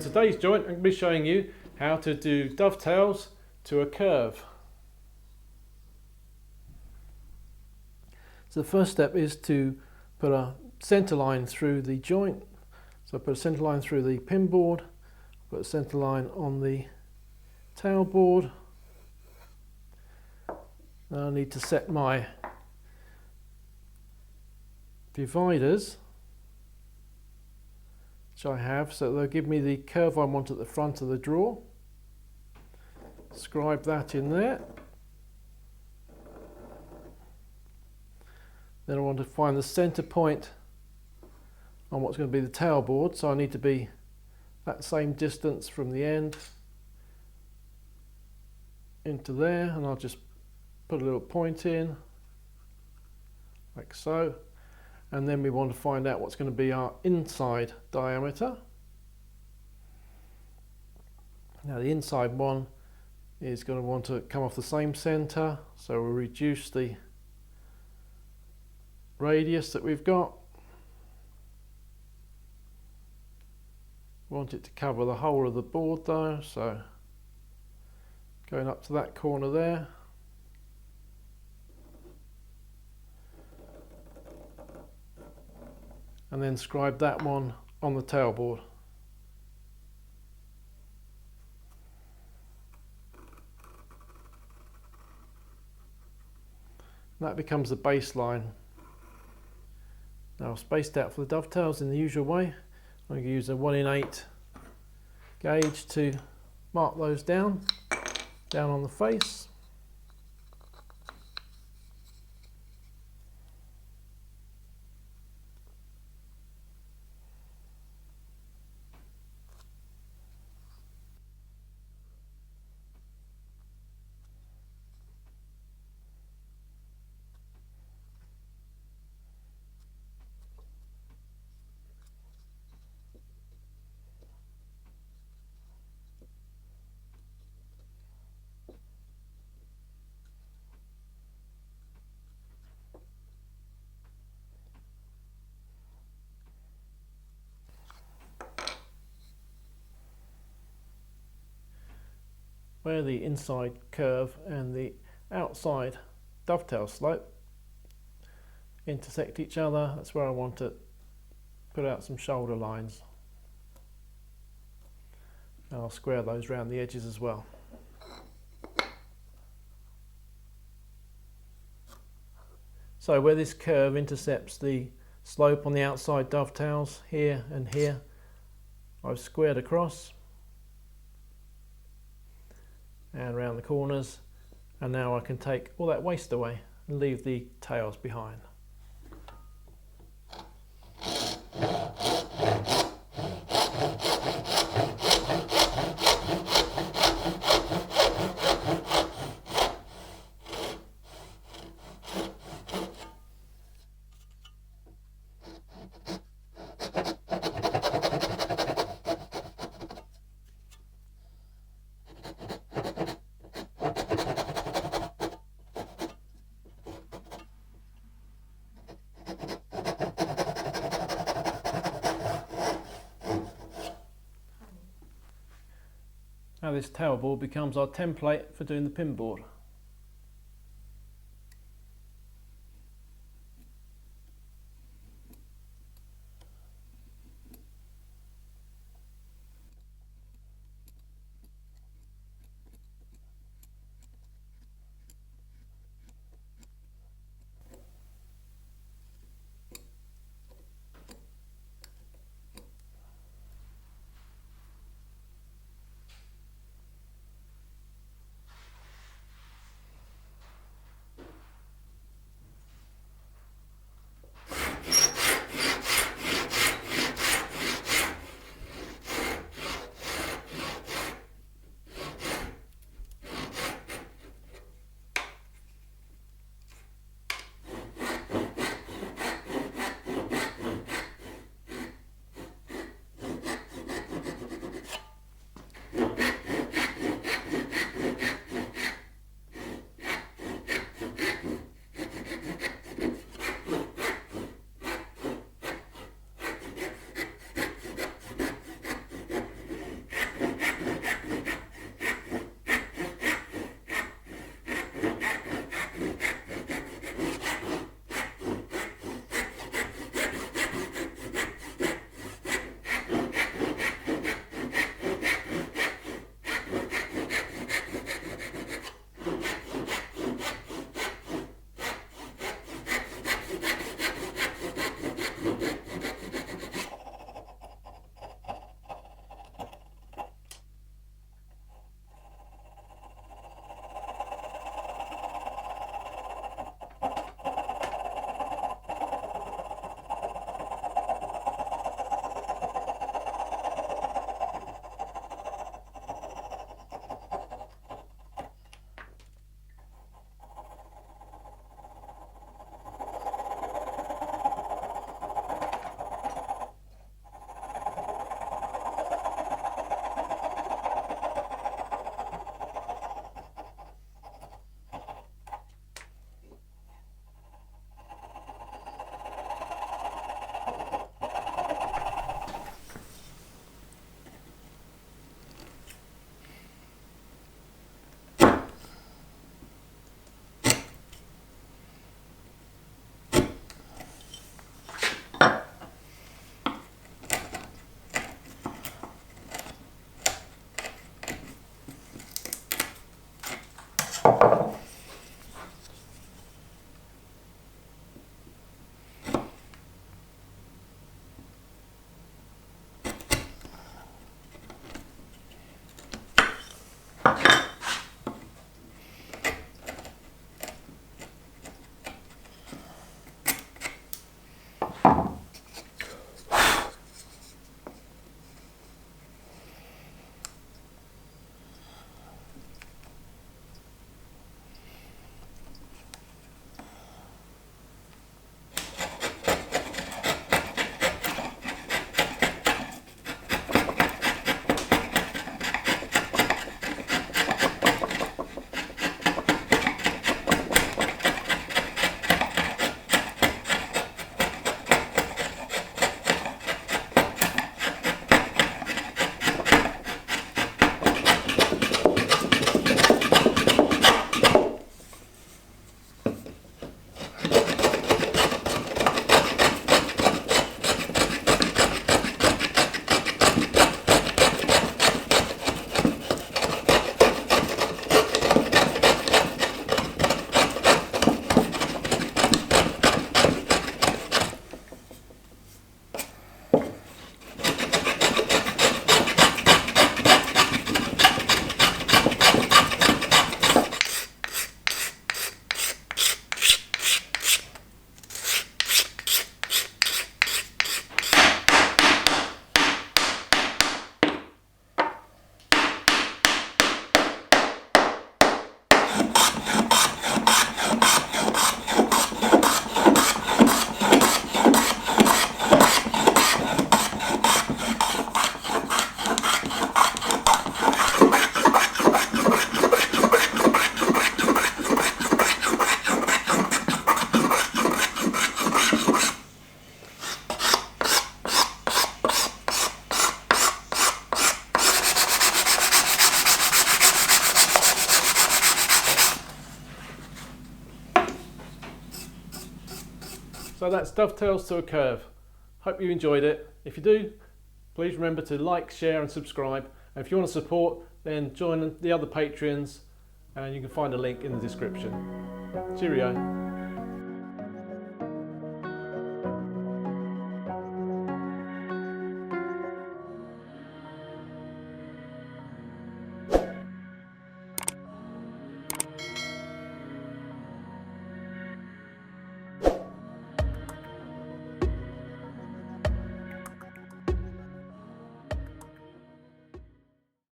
today's joint I'm going to be showing you how to do dovetails to a curve. So the first step is to put a centre line through the joint. So I put a centre line through the pin board, put a centre line on the tail board. Now I need to set my dividers, which I have, so they'll give me the curve I want at the front of the drawer. Scribe that in there. Then I want to find the centre point on what's going to be the tail board, so I need to be that same distance from the end into there, and I'll just put a little point in like so. And then we want to find out what's going to be our inside diameter. Now the inside one is going to want to come off the same centre, so we'll reduce the radius that we've got. Want it to cover the whole of the board though, so going up to that corner there. And then scribe that one on the tailboard. That becomes the baseline. Now I've spaced out for the dovetails in the usual way. I'm going to use a 1/8 gauge to mark those down on the face. Where the inside curve and the outside dovetail slope intersect each other, that's where I want to put out some shoulder lines. And I'll square those around the edges as well. So where this curve intercepts the slope on the outside dovetails, here and here, I've squared across and around the corners, and now I can take all that waste away and leave the tails behind. Now this tail board becomes our template for doing the pin board. So that's Dovetails to a Curve. Hope you enjoyed it. If you do, please remember to like, share and subscribe. And if you want to support, then join the other Patreons and you can find a link in the description. Cheerio.